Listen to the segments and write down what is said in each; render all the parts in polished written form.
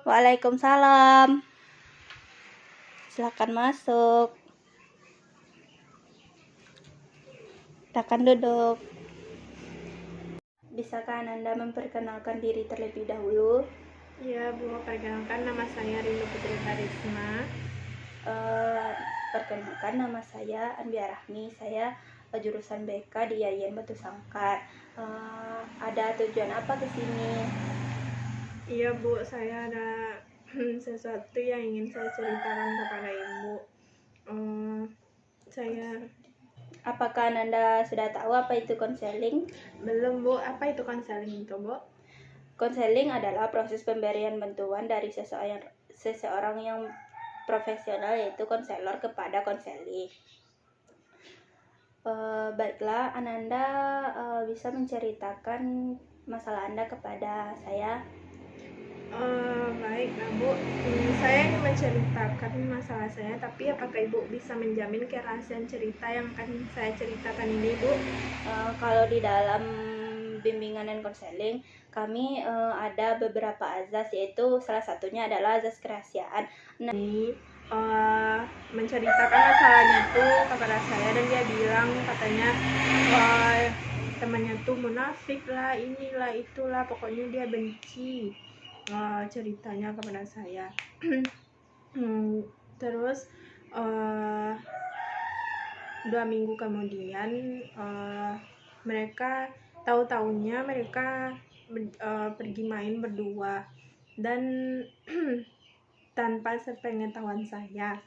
Waalaikumsalam. Silakan masuk. Silakan duduk. Bisakah Ananda memperkenalkan diri terlebih dahulu? Iya Bu, perkenalkan nama saya Rindu Putri Karisma. Perkenalkan nama saya Anbia Rahmi. Saya jurusan BK di Yayan Batu Sangkar. Ada tujuan apa ke sini? Iya Bu, saya ada sesuatu yang ingin saya ceritakan kepada Ibu. Apakah Ananda sudah tahu apa itu konseling? Belum Bu, apa itu konseling itu Bu? Konseling adalah proses pemberian bantuan dari seseorang yang profesional, yaitu konselor, kepada konseling. Baiklah, Ananda bisa menceritakan masalah Anda kepada saya. Baiklah Bu, saya ingin menceritakan masalah saya, tapi apakah Ibu bisa menjamin kerahasiaan cerita yang akan saya ceritakan ini Bu? Kalau di dalam bimbingan dan konseling, kami ada beberapa azas, yaitu salah satunya adalah azas kerahasiaan. Menceritakan masalahnya tuh kepada saya, dan dia bilang katanya temannya tuh munafik lah, inilah itulah, pokoknya dia benci ceritanya kepada saya. Terus 2 minggu kemudian mereka tahu-taunya mereka pergi main berdua, dan tanpa sepengetahuan saya,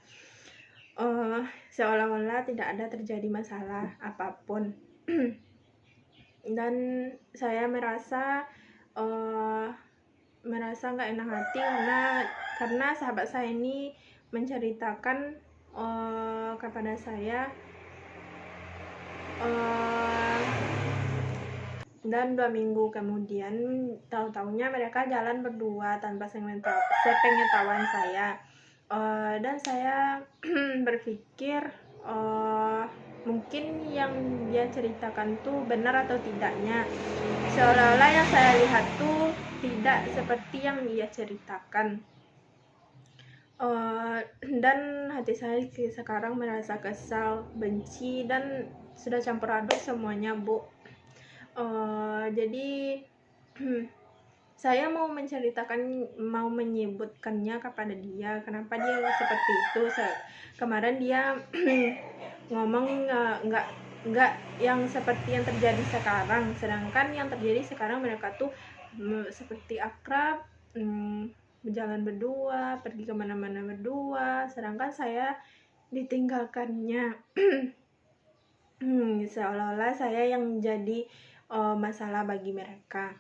seolah-olah tidak ada terjadi masalah apapun. Dan saya merasa nggak enak hati karena sahabat saya ini menceritakan kepada saya, dan 2 minggu kemudian tahu-taunya mereka jalan berdua tanpa sepengetahuan saya. Dan saya berpikir mungkin yang dia ceritakan tuh benar atau tidaknya, seolah-olah yang saya lihat tuh tidak seperti yang dia ceritakan. Dan hati saya sekarang merasa kesal, benci, dan sudah campur aduk semuanya Bu. Jadi saya mau menyebutkannya kepada dia, kenapa dia seperti itu. Kemarin dia ngomong nggak yang seperti yang terjadi sekarang, sedangkan yang terjadi sekarang mereka tuh seperti akrab, berjalan berdua, pergi kemana-mana berdua, sedangkan saya ditinggalkannya. Seolah-olah saya yang jadi masalah bagi mereka.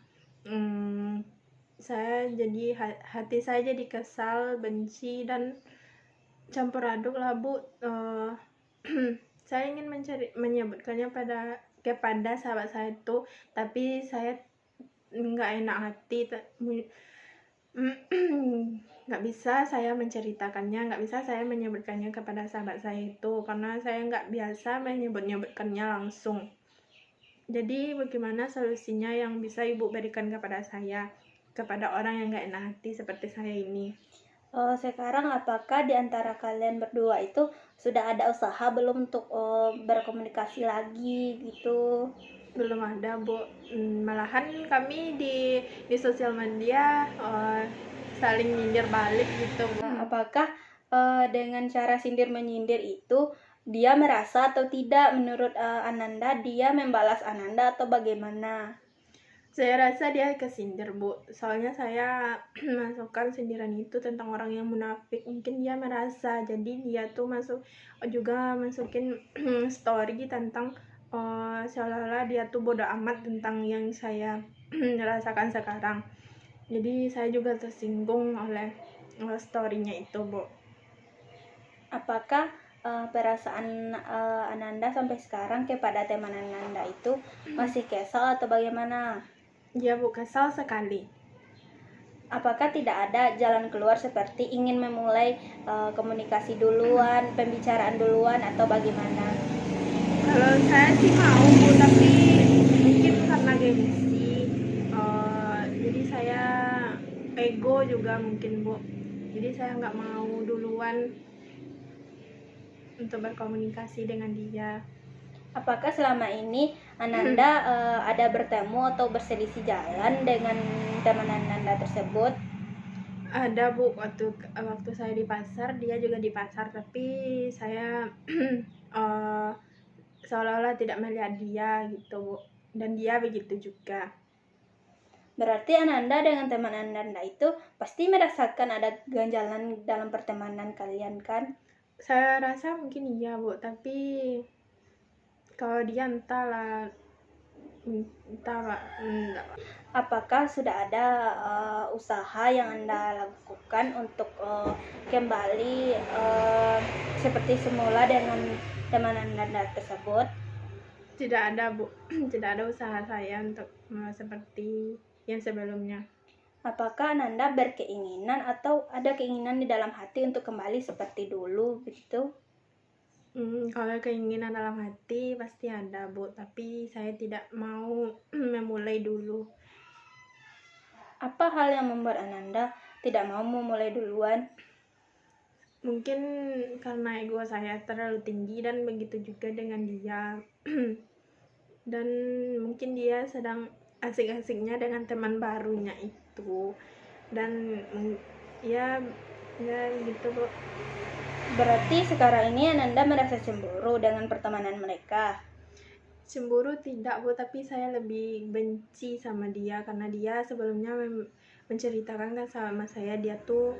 Hati saya jadi kesal, benci, dan campur aduk lah Bu. Saya ingin menyebutkannya kepada sahabat saya itu, tapi saya nggak enak hati. Nggak bisa saya menceritakannya, nggak bisa saya menyebutkannya kepada sahabat saya itu, karena saya nggak biasa menyebutkannya langsung. Jadi bagaimana solusinya yang bisa Ibu berikan kepada saya, kepada orang yang nggak enak hati seperti saya ini? Sekarang apakah di antara kalian berdua itu sudah ada usaha belum untuk berkomunikasi lagi gitu? Belum ada Bu, malahan kami di sosial media saling nyindir balik gitu Bu. Apakah dengan cara sindir menyindir itu dia merasa atau tidak? Menurut Ananda, dia membalas Ananda atau bagaimana? Saya rasa dia kesindir Bu, soalnya saya masukkan sindiran itu tentang orang yang munafik. Mungkin dia merasa, jadi dia tuh masukin story tentang seolah-olah dia tuh bodoh amat tentang yang saya rasakan sekarang. Jadi saya juga tersinggung oleh storynya itu Bu. Apakah perasaan Ananda sampai sekarang kepada teman Ananda itu masih kesal atau bagaimana? Ya Bu, kesal sekali. Apakah tidak ada jalan keluar seperti ingin memulai komunikasi duluan, pembicaraan duluan, atau bagaimana? Kalau saya sih mau Bu, tapi mungkin karena gengsi, jadi saya ego juga mungkin, Bu. Jadi saya nggak mau duluan untuk berkomunikasi dengan dia. Apakah selama ini Ananda ada bertemu atau berselisih jalan dengan teman Ananda tersebut? Ada, Bu, waktu saya di pasar, dia juga di pasar, tapi saya seolah-olah tidak melihat dia gitu, Bu. Dan dia begitu juga. Berarti Ananda dengan teman Ananda itu pasti merasakan ada ganjalan dalam pertemanan kalian kan? Saya rasa mungkin iya, Bu, tapi kalau dia entahlah, enggak. Apakah sudah ada usaha yang Anda lakukan untuk kembali seperti semula dengan teman Anda tersebut? Tidak ada, Bu. Tidak ada usaha saya untuk seperti yang sebelumnya. Apakah Ananda berkeinginan atau ada keinginan di dalam hati untuk kembali seperti dulu begitu? Kalau keinginan dalam hati pasti ada, Bu, tapi saya tidak mau memulai dulu. Apa hal yang membuat Ananda tidak mau memulai duluan? Mungkin karena ego saya terlalu tinggi dan begitu juga dengan dia. Dan mungkin dia sedang asik-asiknya dengan teman barunya itu. Dan ya gitu, Bu. Berarti sekarang ini Ananda merasa cemburu dengan pertemanan mereka. Cemburu tidak, Bu, tapi saya lebih benci sama dia karena dia sebelumnya menceritakan kan sama saya, dia tuh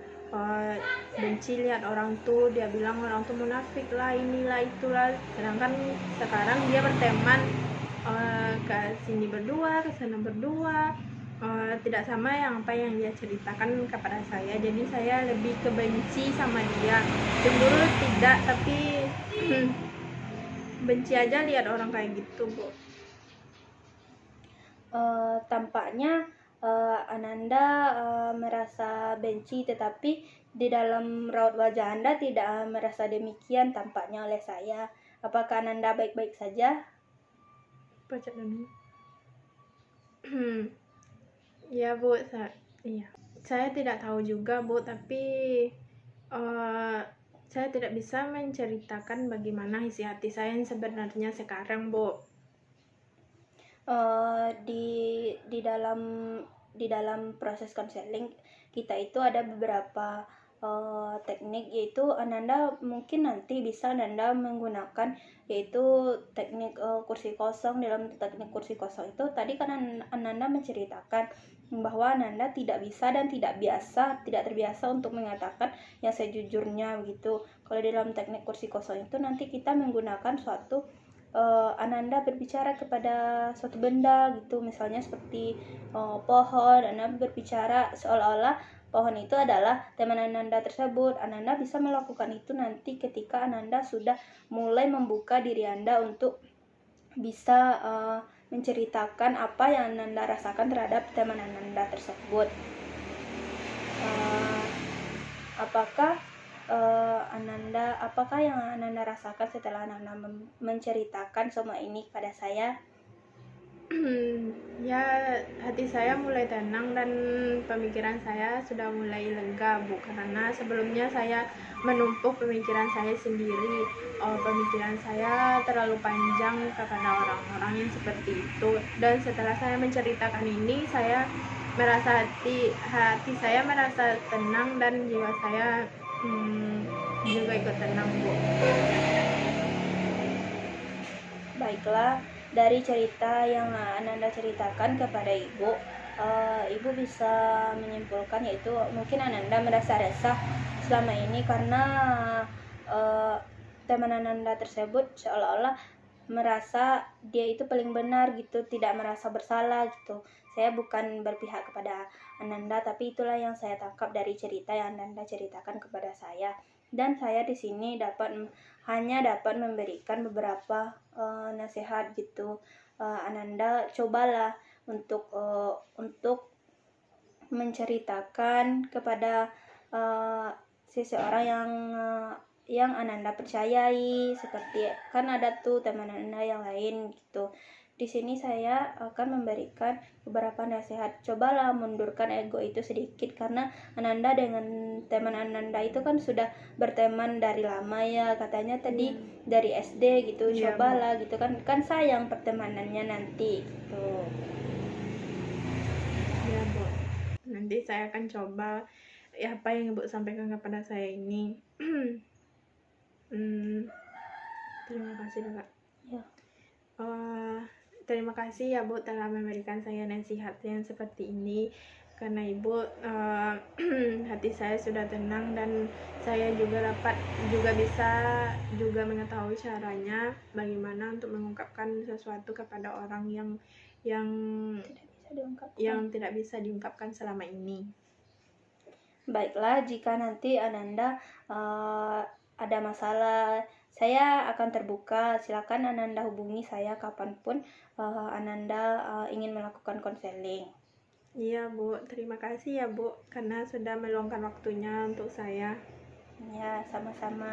benci lihat orang tuh, dia bilang orang tuh munafik lah, inilah itulah. Sedangkan sekarang dia berteman ke sini berdua, ke sana berdua, tidak sama yang apa yang dia ceritakan kepada saya. Jadi saya lebih kebenci sama dia. Cemburu tidak, tapi benci aja lihat orang kayak gitu, Bu. Tampaknya Ananda merasa benci, tetapi di dalam raut wajah Anda tidak merasa demikian tampaknya oleh saya. Apakah Ananda baik-baik saja? Baca dulu. Ya, Bu, iya. Saya tidak tahu juga, Bu, tapi saya tidak bisa menceritakan bagaimana isi hati saya yang sebenarnya sekarang, Bu. Di dalam proses konseling kita itu ada beberapa teknik, yaitu Ananda mungkin nanti bisa Ananda menggunakan yaitu teknik kursi kosong. Dalam teknik kursi kosong itu tadi kan Ananda menceritakan bahwa Ananda tidak bisa dan tidak terbiasa untuk mengatakan yang sejujurnya begitu. Kalau dalam teknik kursi kosong itu nanti kita menggunakan suatu Ananda berbicara kepada suatu benda gitu, misalnya seperti pohon. Ananda berbicara seolah-olah pohon itu adalah teman Ananda tersebut. Ananda bisa melakukan itu nanti ketika Ananda sudah mulai membuka diri Anda untuk bisa menceritakan apa yang Ananda rasakan terhadap teman Ananda tersebut. Apakah yang Ananda rasakan setelah Ananda menceritakan semua ini kepada saya? Ya, hati saya mulai tenang dan pemikiran saya sudah mulai lega, Bu, karena sebelumnya saya menumpuk pemikiran saya sendiri. Pemikiran saya terlalu panjang kepada orang-orang yang seperti itu, dan setelah saya menceritakan ini, saya merasa hati saya merasa tenang dan jiwa saya juga ikut tenang, Bu. Baiklah, dari cerita yang Ananda ceritakan kepada Ibu, Ibu bisa menyimpulkan yaitu mungkin Ananda merasa resah selama ini karena teman Ananda tersebut seolah-olah merasa dia itu paling benar gitu, tidak merasa bersalah gitu. Saya bukan berpihak kepada Ananda, tapi itulah yang saya tangkap dari cerita yang Ananda ceritakan kepada saya. Dan saya di sini hanya dapat memberikan beberapa nasihat gitu. Ananda cobalah untuk menceritakan kepada seseorang yang Ananda percayai, seperti kan ada tuh teman Ananda yang lain gitu. di sini saya akan memberikan beberapa nasihat. Cobalah mundurkan ego itu sedikit, karena Ananda dengan teman Ananda itu kan sudah berteman dari lama ya, katanya tadi dari SD gitu. Iya, Cobalah gitu kan sayang pertemanannya nanti gitu. Ya, Bu. Nanti saya akan coba ya apa yang Ibu sampaikan kepada saya ini. Terima kasih, Kak. Ya. Terima kasih ya Bu telah memberikan saya nasihat yang seperti ini, karena Ibu hati saya sudah tenang dan saya juga bisa mengetahui caranya bagaimana untuk mengungkapkan sesuatu kepada orang yang tidak bisa diungkapkan selama ini. Baiklah, jika nanti Ananda ada masalah, saya akan terbuka. Silakan Ananda hubungi saya kapanpun Ananda ingin melakukan konseling. Iya Bu, terima kasih ya Bu karena sudah meluangkan waktunya untuk saya. Ya, sama-sama.